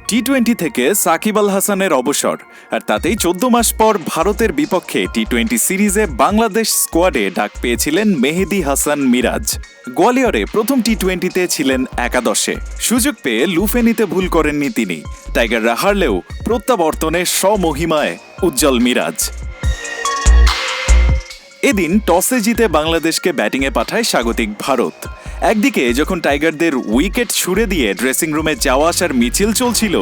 টি-20 থেকে সাকিব আল হাসানের অবসর, আর তাতেই 14 মাস পর ভারতের বিপক্ষে টি-20 সিরিজে বাংলাদেশ স্কোয়াডে ডাক পেয়েছিলেন মেহেদী হাসান মিরাজ। গোয়ালিয়রে প্রথম টি-20-তে ছিলেন একাদশে। সুযোগ পেয়ে লুফে নিতে ভুল করেননি তিনি। টাইগাররা হারলেও প্রত্যাবর্তনে স্বমহিমায় উজ্জ্বল মিরাজ। এদিন টসে জিতে বাংলাদেশকে ব্যাটিংয়ে পাঠায় স্বাগতিক ভারত। একদিকে যখন টাইগারদের উইকেট ছুড়ে দিয়ে ড্রেসিং রুমে যাওয়া আসার মিছিল চলছিল,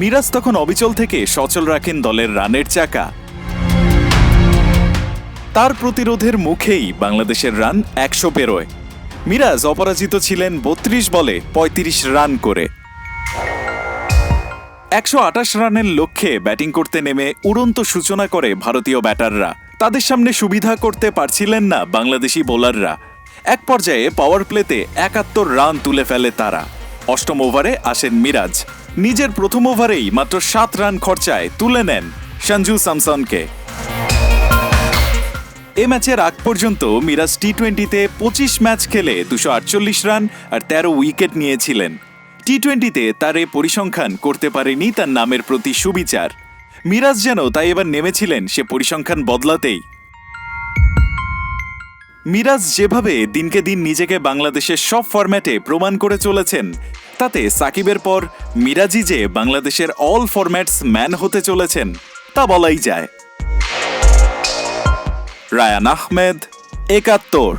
মিরাজ তখন অবিচল থেকে সচল রাখেন দলের রানের চাকা। তার প্রতিরোধের মুখেই বাংলাদেশের রান 100 পেরোয়। মিরাজ অপরাজিত ছিলেন 32 বলে 35 রান করে। 128 রানের লক্ষ্যে ব্যাটিং করতে নেমে উড়ন্ত সূচনা করে ভারতীয় ব্যাটাররা। তাদের সামনে সুবিধা করতে পারছিলেন না বাংলাদেশি বোলাররা। এক পর্যায়ে পাওয়ার প্লেতে 71 রান তুলে ফেলে তারা। অষ্টম ওভারে আসেন মিরাজ। নিজের প্রথম ওভারেই মাত্র 7 রান খরচায় তুলে নেন সঞ্জু স্যামসনকে। এ ম্যাচের আগ পর্যন্ত মিরাজ টি-20-তে 25 ম্যাচ খেলে 248 রান আর 13 উইকেট নিয়েছিলেন। টি-20-তে তার এ পরিসংখ্যান করতে পারেনি তার নামের প্রতি সুবিচার। মিরাজ যেন তাই এবার নেমেছিলেন সে পরিসংখ্যান বদলাতেই। মিরাজ যেভাবে দিনকে দিন নিজেকে বাংলাদেশের সব ফরম্যাটে প্রমাণ করে চলেছেন, তাতে সাকিবের পর মিরাজই যে বাংলাদেশের অল ফরম্যাটস ম্যান হতে চলেছেন তা বলাই যায়। রায়ান আহমেদ, ৭১।